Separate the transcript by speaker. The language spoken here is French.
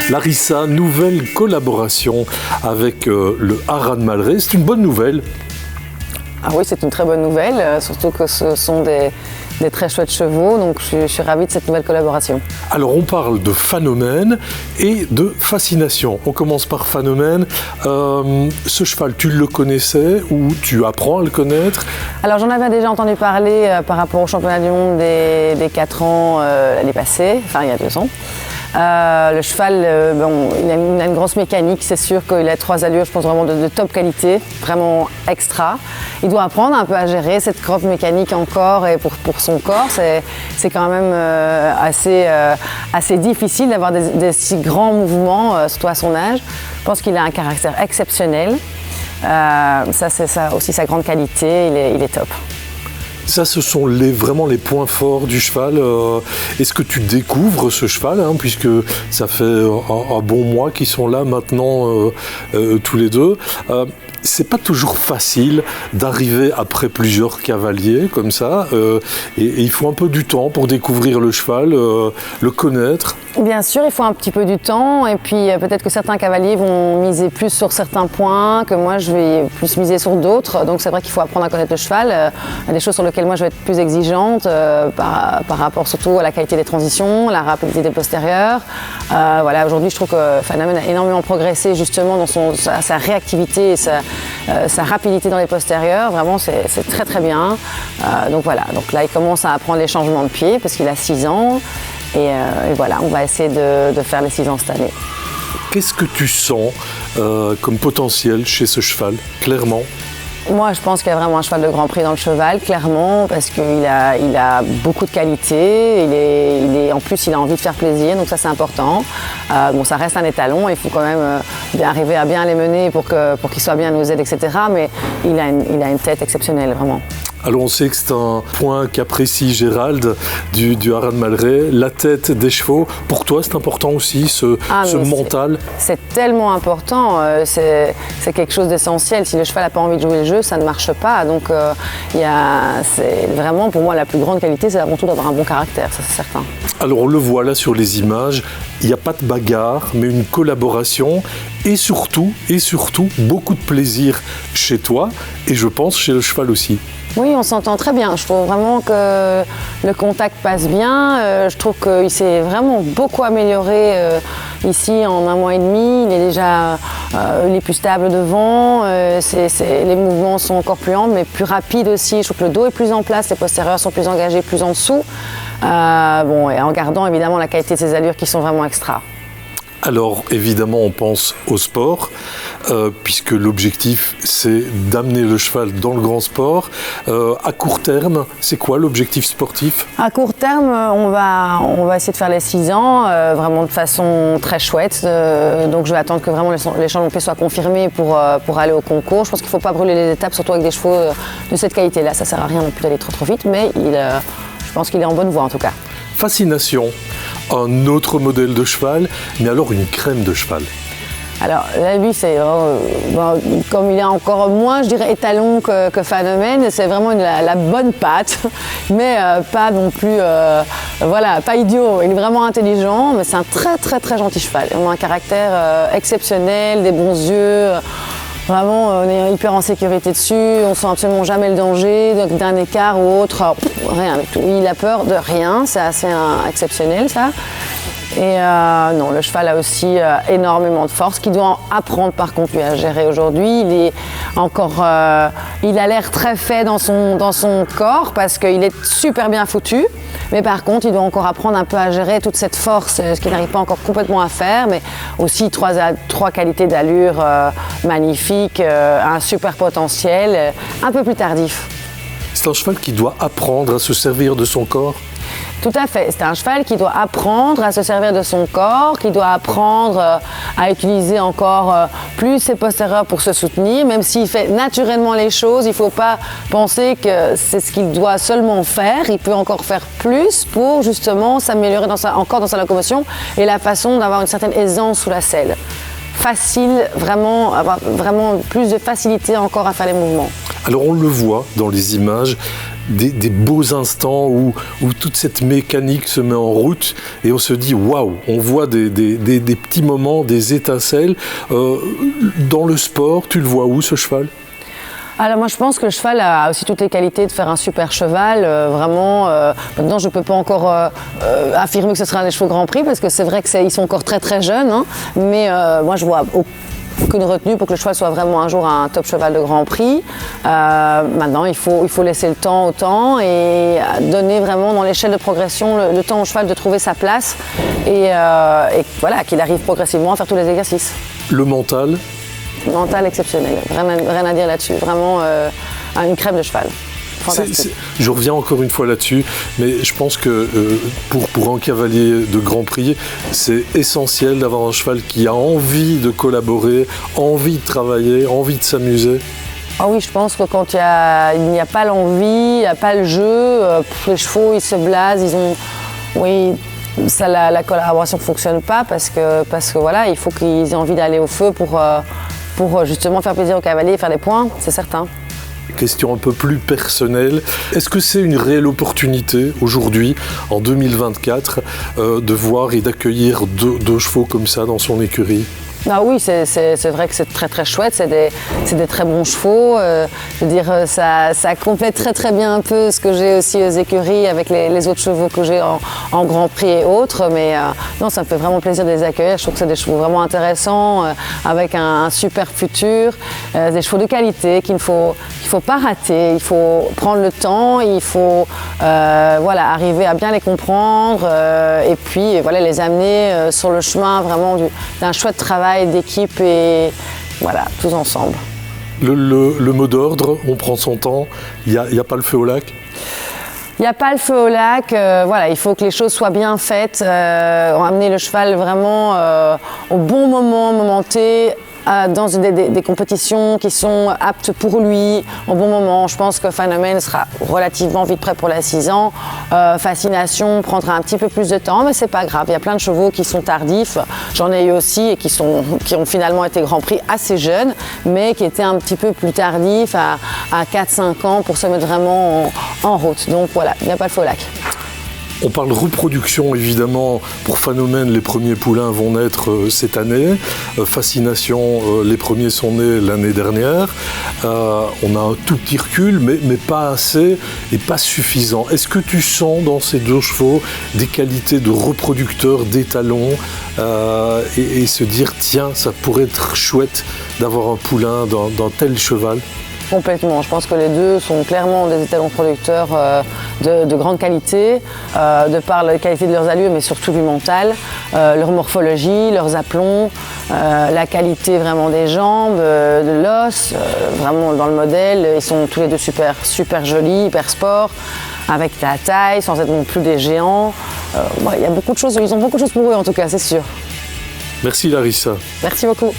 Speaker 1: Larissa, nouvelle collaboration avec le Haras de Malray. C'est une bonne nouvelle.
Speaker 2: Ah oui, c'est une très bonne nouvelle, surtout que ce sont des très chouettes chevaux, donc je suis ravie de cette nouvelle collaboration.
Speaker 1: Alors on parle de phénomène et de fascination. On commence par phénomène. Ce cheval, tu le connaissais ou tu apprends à le connaître?
Speaker 2: Alors j'en avais déjà entendu parler par rapport au championnat du monde des 4 ans l'année passée, enfin il y a 2 ans. Le cheval, il a une grosse mécanique, c'est sûr qu'il a 3 allures, je pense vraiment de top qualité, vraiment extra. Il doit apprendre un peu à gérer cette grosse mécanique encore et pour son corps, c'est quand même assez difficile d'avoir des si grands mouvements, surtout à son âge. Je pense qu'il a un caractère exceptionnel, ça c'est aussi sa grande qualité, il est top.
Speaker 1: Ça, ce sont vraiment les points forts du cheval. Est-ce que tu découvres ce cheval, puisque ça fait un bon mois qu'ils sont là maintenant, tous les deux. C'est pas toujours facile d'arriver après plusieurs cavaliers comme ça, et il faut un peu du temps pour découvrir le cheval, le connaître.
Speaker 2: Bien sûr, il faut un petit peu du temps, et puis peut-être que certains cavaliers vont miser plus sur certains points, que moi je vais plus miser sur d'autres. Donc c'est vrai qu'il faut apprendre à connaître le cheval. Il y a des choses sur lesquelles moi je vais être plus exigeante par rapport surtout à la qualité des transitions, la rapidité des postérieurs. Voilà, aujourd'hui je trouve que Phénomène a énormément progressé justement dans sa réactivité et sa rapidité dans les postérieurs. Vraiment c'est très très bien. Donc voilà, donc là il commence à apprendre les changements de pied parce qu'il a 6 ans. Et voilà, on va essayer de faire les 6 ans cette année.
Speaker 1: Qu'est-ce que tu sens comme potentiel chez ce cheval, clairement?
Speaker 2: Moi, je pense qu'il y a vraiment un cheval de Grand Prix dans le cheval, clairement, parce qu'il a beaucoup de qualité. En plus, il a envie de faire plaisir, donc ça, c'est important. Bon, ça reste un étalon, il faut quand même arriver à bien les mener pour qu'il soit bien à nos aides, etc. Mais il a une tête exceptionnelle, vraiment.
Speaker 1: Alors on sait que c'est un point qu'apprécie Gérald du Haras de Malray, la tête des chevaux. Pour toi, c'est important aussi, ce mental?
Speaker 2: C'est tellement important, c'est quelque chose d'essentiel. Si le cheval n'a pas envie de jouer le jeu, ça ne marche pas. Donc c'est vraiment, pour moi, la plus grande qualité, c'est avant tout d'avoir un bon caractère, ça c'est certain. Alors
Speaker 1: on le voit là sur les images, il n'y a pas de bagarre, mais une collaboration et surtout, beaucoup de plaisir chez toi et je pense chez le cheval aussi.
Speaker 2: Oui, on s'entend très bien. Je trouve vraiment que le contact passe bien. Je trouve qu'il s'est vraiment beaucoup amélioré ici en 1 mois et demi. Il est plus stable devant. Les mouvements sont encore plus amples, mais plus rapides aussi. Je trouve que le dos est plus en place, les postérieurs sont plus engagés, plus en dessous. Et en gardant évidemment la qualité de ses allures qui sont vraiment extra.
Speaker 1: Alors évidemment on pense au sport, puisque l'objectif c'est d'amener le cheval dans le grand sport. À court terme, c'est quoi l'objectif sportif? À court terme, on va essayer de faire les 6 ans, vraiment de façon très chouette. Donc je vais attendre que vraiment les championnats soient confirmés pour aller au concours. Je pense qu'il ne faut pas brûler les étapes, surtout avec des chevaux de cette qualité-là. Ça ne sert à rien non plus d'aller trop vite, mais je pense qu'il est en bonne voie en tout cas. Fascination, un autre modèle de cheval, mais alors une crème de cheval. Alors là, lui, c'est comme il est encore moins, je dirais, étalon que Phénomène, c'est vraiment la bonne patte, mais pas non plus, pas idiot. Il est vraiment intelligent, mais c'est un très très très gentil cheval. Il a un caractère exceptionnel, des bons yeux. Vraiment, on est hyper en sécurité dessus, on ne sent absolument jamais le danger d'un écart ou autre, rien du tout. Il a peur de rien, c'est assez exceptionnel ça. Et non, le cheval a aussi énormément de force, qu'il doit apprendre par contre lui à gérer aujourd'hui. Il a l'air très fait dans son corps parce qu'il est super bien foutu. Mais par contre, il doit encore apprendre un peu à gérer toute cette force, ce qu'il n'arrive pas encore complètement à faire, mais aussi 3 qualités d'allure magnifiques, un super potentiel, un peu plus tardif. C'est un cheval qui doit apprendre à se servir de son corps? Tout à fait, c'est un cheval qui doit apprendre à se servir de son corps, qui doit apprendre à utiliser encore plus ses postérieurs pour se soutenir, même s'il fait naturellement les choses, il ne faut pas penser que c'est ce qu'il doit seulement faire, il peut encore faire plus pour justement s'améliorer encore dans sa locomotion et la façon d'avoir une certaine aisance sous la selle. Facile, avoir vraiment plus de facilité encore à faire les mouvements. Alors on le voit dans les images, des beaux instants où toute cette mécanique se met en route et on se dit waouh, on voit des petits moments, des étincelles. Dans le sport, tu le vois où ce cheval ?
Speaker 2: Alors moi je pense que le cheval a aussi toutes les qualités de faire un super cheval, vraiment. Maintenant je ne peux pas encore affirmer que ce sera un des chevaux Grand Prix parce que c'est vrai qu'ils sont encore très très jeunes, hein, mais moi je vois aucune retenue pour que le cheval soit vraiment un jour un top cheval de Grand Prix. Maintenant il faut laisser le temps au temps et donner vraiment dans l'échelle de progression le temps au cheval de trouver sa place et voilà, qu'il arrive progressivement à faire tous les exercices.
Speaker 1: Le mental
Speaker 2: exceptionnel, rien à dire là-dessus, vraiment une crème de cheval.
Speaker 1: Je reviens encore une fois là-dessus, mais je pense que pour un cavalier de Grand Prix, c'est essentiel d'avoir un cheval qui a envie de collaborer, envie de travailler, envie de s'amuser.
Speaker 2: Ah oui, je pense que quand il n'y a pas l'envie, il n'y a pas le jeu, les chevaux ils se blasent, la collaboration ne fonctionne pas parce que voilà, il faut qu'ils aient envie d'aller au feu pour justement faire plaisir aux cavaliers et faire des points, c'est certain.
Speaker 1: Question un peu plus personnelle, est-ce que c'est une réelle opportunité aujourd'hui, en 2024, de voir et d'accueillir deux chevaux comme ça dans son écurie ?
Speaker 2: Ah oui, c'est vrai que c'est très très chouette, c'est des très bons chevaux. Je veux dire, ça complète très très bien un peu ce que j'ai aussi aux écuries avec les autres chevaux que j'ai en Grand Prix et autres. Mais non, ça me fait vraiment plaisir de les accueillir. Je trouve que c'est des chevaux vraiment intéressants, avec un super futur, des chevaux de qualité qu'il ne faut pas rater. Il faut prendre le temps, il faut arriver à bien les comprendre et puis voilà, les amener sur le chemin vraiment d'un chouette travail d'équipe et voilà, tous ensemble.
Speaker 1: Le mot d'ordre, on prend son temps, il n'y a pas le feu au lac ?
Speaker 2: Il n'y a pas le feu au lac, il faut que les choses soient bien faites, amener le cheval vraiment au bon moment T, dans des compétitions qui sont aptes pour lui au bon moment. Je pense que Phénomène sera relativement vite prêt pour la 6 ans. Fascination prendra un petit peu plus de temps, mais c'est pas grave. Il y a plein de chevaux qui sont tardifs. J'en ai eu aussi et qui ont finalement été Grand Prix assez jeunes, mais qui étaient un petit peu plus tardifs à 4-5 ans pour se mettre vraiment en route. Donc voilà, il n'y a pas le feu au lac.
Speaker 1: On parle reproduction, évidemment. Pour Phénomène, les premiers poulains vont naître cette année. Fascination, les premiers sont nés l'année dernière. On a un tout petit recul, mais pas assez et pas suffisant. Est-ce que tu sens dans ces deux chevaux des qualités de reproducteurs, d'étalons et se dire, tiens, ça pourrait être chouette d'avoir un poulain d'un tel cheval ?
Speaker 2: Complètement. Je pense que les deux sont clairement des étalons producteurs de grande qualité, de par la qualité de leurs allures, mais surtout du mental, leur morphologie, leurs aplombs, la qualité vraiment des jambes, de l'os, vraiment dans le modèle. Ils sont tous les deux super, super jolis, hyper sport, avec la taille, sans être non plus des géants. Il y a beaucoup de choses, ils ont beaucoup de choses pour eux en tout cas, c'est sûr.
Speaker 1: Merci Larissa.
Speaker 2: Merci beaucoup.